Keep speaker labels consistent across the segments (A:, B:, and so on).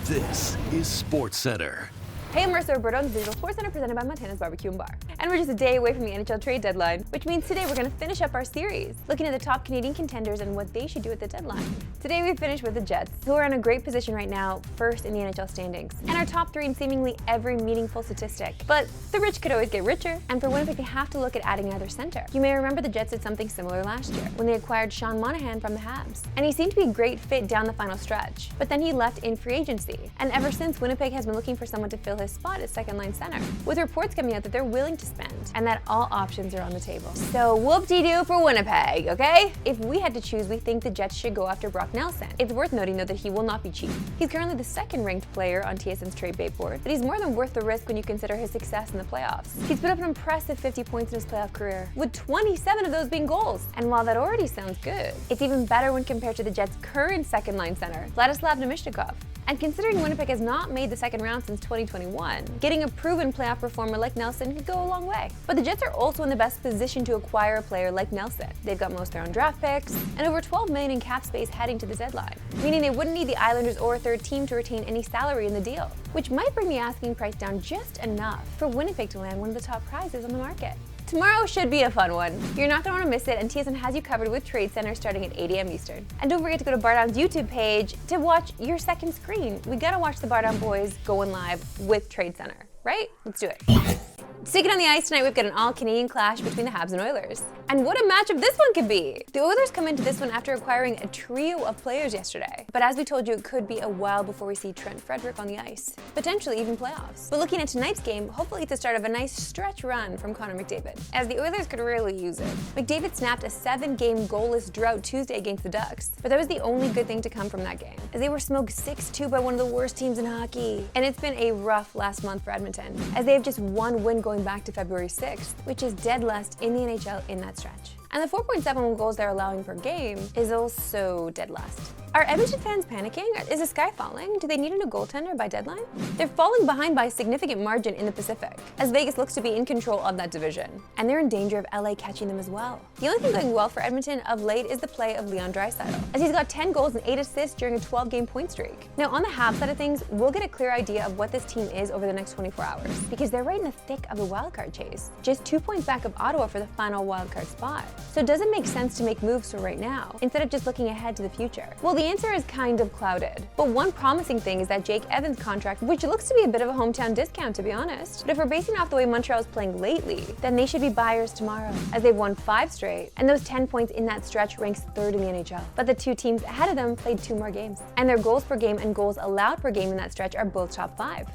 A: This is SportsCenter.
B: Hey, I'm Marissa Roberto on the Digital Sports Center presented by Montanas BBQ and Bar. And we're just a day away from the NHL trade deadline, which means today we're going to finish up our series, looking at the top Canadian contenders and what they should do at the deadline. Today we finish with the Jets, who are in a great position right now, first in the NHL standings, and are top 3 in seemingly every meaningful statistic. But the rich could always get richer, and for Winnipeg they have to look at adding another center. You may remember the Jets did something similar last year, when they acquired Sean Monahan from the Habs. And he seemed to be a great fit down the final stretch, but then he left in free agency. And ever since, Winnipeg has been looking for someone to fill his spot as second-line center, with reports coming out that they're willing to spend, and that all options are on the table. So whoop-de-doo for Winnipeg, okay? If we had to choose, we think the Jets should go after Brock Nelson. It's worth noting, though, that he will not be cheap. He's currently the second-ranked player on TSN's trade bait board, but he's more than worth the risk when you consider his success in the playoffs. He's put up an impressive 50 points in his playoff career, with 27 of those being goals. And while that already sounds good, it's even better when compared to the Jets' current second-line center, Vladislav Namestnikov. And considering Winnipeg has not made the second round since 2021, getting a proven playoff performer like Nelson could go a long way. But the Jets are also in the best position to acquire a player like Nelson. They've got most of their own draft picks and over $12 million in cap space heading to the deadline, meaning they wouldn't need the Islanders or a third team to retain any salary in the deal, which might bring the asking price down just enough for Winnipeg to land one of the top prizes on the market. Tomorrow should be a fun one. You're not going to want to miss it, and TSN has you covered with Trade Center starting at 8 a.m. Eastern. And don't forget to go to Bar Down's YouTube page to watch your second screen. We gotta watch the Bar Down boys going live with Trade Center, right? Let's do it. Sticking on the ice tonight, we've got an all-Canadian clash between the Habs and Oilers. And what a matchup this one could be! The Oilers come into this one after acquiring a trio of players yesterday. But as we told you, it could be a while before we see Trent Frederic on the ice. Potentially even playoffs. But looking at tonight's game, hopefully it's the start of a nice stretch run from Connor McDavid, as the Oilers could really use it. McDavid snapped a 7-game goalless drought Tuesday against the Ducks. But that was the only good thing to come from that game, as they were smoked 6-2 by one of the worst teams in hockey. And it's been a rough last month for Edmonton, as they have just one win going back to February 6th, which is dead last in the NHL in that stretch. And the 4.7 goals they're allowing per game is also dead last. Are Edmonton fans panicking? Is the sky falling? Do they need a new goaltender by deadline? They're falling behind by a significant margin in the Pacific, as Vegas looks to be in control of that division. And they're in danger of LA catching them as well. The only thing going well for Edmonton of late is the play of Leon Draisaitl, as he's got 10 goals and 8 assists during a 12-game point streak. Now on the Habs side of things, we'll get a clear idea of what this team is over the next 24 hours, because they're right in the thick of the wildcard chase, just 2 points back of Ottawa for the final wildcard spot. So does it make sense to make moves for right now, instead of just looking ahead to the future? Well, the answer is kind of clouded. But one promising thing is that Jake Evans' contract, which looks to be a bit of a hometown discount, to be honest. But if we're basing off the way Montreal is playing lately, then they should be buyers tomorrow, as they've won 5 straight, and those 10 points in that stretch ranks 3rd in the NHL. But the 2 teams ahead of them played 2 more games, and their goals per game and goals allowed per game in that stretch are both top 5.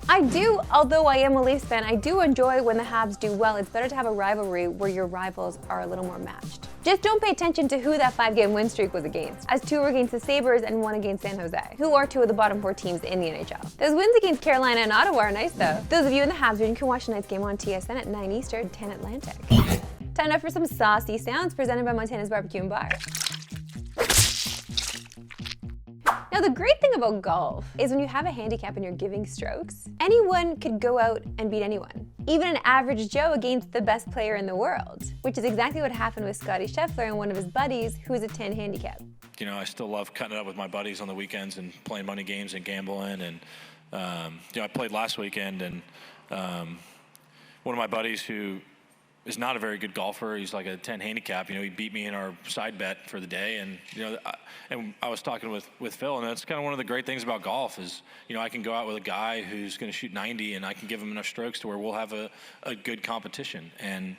B: Although I am a Leafs fan, I do enjoy when the Habs do well. It's better to have a rivalry where your rivals are a little more matched. Just don't pay attention to who that 5-game win streak was against, as 2 were against the Sabres and 1 against San Jose, who are 2 of the bottom 4 teams in the NHL. Those wins against Carolina and Ottawa are nice though. Those of you in the Habs region can watch tonight's game on TSN at 9 Eastern, 10 Atlantic. Time now for some saucy sounds presented by Montanas BBQ and Bar. Now, the great thing about golf is when you have a handicap and you're giving strokes, anyone could go out and beat anyone, even an average Joe against the best player in the world, which is exactly what happened with Scottie Scheffler and one of his buddies who is a 10 handicap.
C: You know, I still love cutting it up with my buddies on the weekends and playing money games and gambling. And, I played last weekend, and one of my buddies who is not a very good golfer, he's like a 10 handicap, he beat me in our side bet for the day. And, I was talking with Phil, and that's kind of one of the great things about golf is, I can go out with a guy who's going to shoot 90, and I can give him enough strokes to where we'll have a good competition. And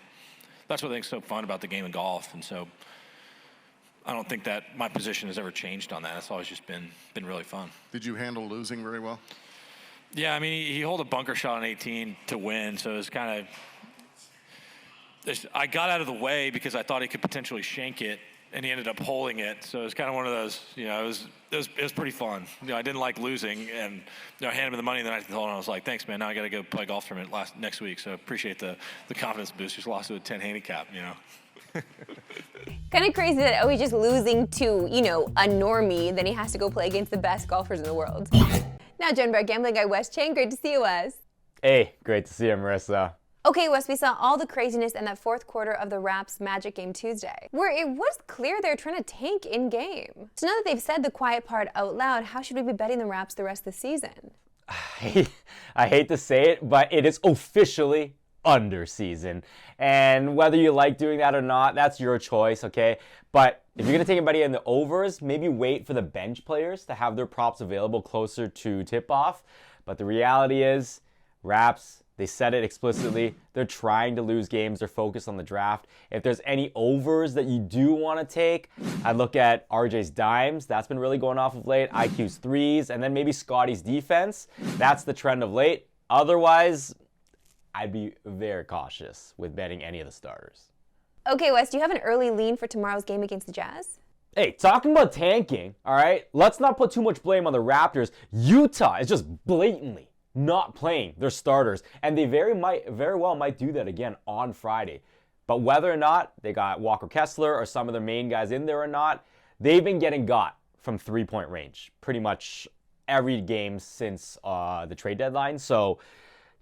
C: that's what I think is so fun about the game of golf. And so I don't think that my position has ever changed on that. It's always just been really fun.
D: Did you handle losing very well?
C: Yeah, he held a bunker shot on 18 to win, so it was kind of – I got out of the way because I thought he could potentially shank it, and he ended up holding it. So it was kind of one of those, it was pretty fun. I didn't like losing, and I handed him the money, and then I told him, I was like, thanks, man, now I got to go play golf tournament next week. So I appreciate the confidence boost. Just lost to a 10 handicap,
B: Kind of crazy that he's just losing to, a normie, then he has to go play against the best golfers in the world. Now joined by our gambling guy, Wesley Cheng. Great to see you, Wes.
E: Hey, great to see you, Marissa.
B: Okay, Wes, we saw all the craziness in that fourth quarter of the Raps Magic game Tuesday, where it was clear they're trying to tank in-game. So now that they've said the quiet part out loud, how should we be betting the Raps the rest of the season?
E: I hate to say it, but it is officially under season. And whether you like doing that or not, that's your choice, okay? But if you're going to take anybody in the overs, maybe wait for the bench players to have their props available closer to tip-off. But the reality is, Raps, they said it explicitly, they're trying to lose games, they're focused on the draft. If there's any overs that you do want to take, I'd look at RJ's dimes, that's been really going off of late, IQ's threes, and then maybe Scottie's defense. That's the trend of late. Otherwise, I'd be very cautious with betting any of the starters.
B: Okay, Wes, do you have an early lean for tomorrow's game against the Jazz?
E: Hey, talking about tanking, all right, let's not put too much blame on the Raptors. Utah is just blatantly not playing their starters, and they very well might do that again on Friday. But whether or not they got Walker Kessler or some of their main guys in there or not, they've been getting got from three-point range pretty much every game since the trade deadline. So,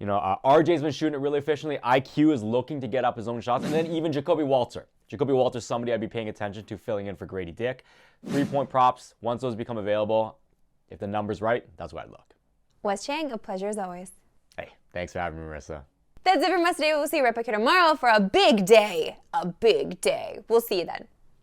E: you know, RJ's been shooting it really efficiently. IQ is looking to get up his own shots, and then even Jacoby Walter. Jacoby Walter's somebody I'd be paying attention to, filling in for Grady Dick. 3-point props, once those become available, if the number's right, that's where I'd look.
B: Wes Cheng, a pleasure as always.
E: Hey, thanks for having me, Marissa.
B: That's it from us today. We'll see you right back here tomorrow for a big day. A big day. We'll see you then.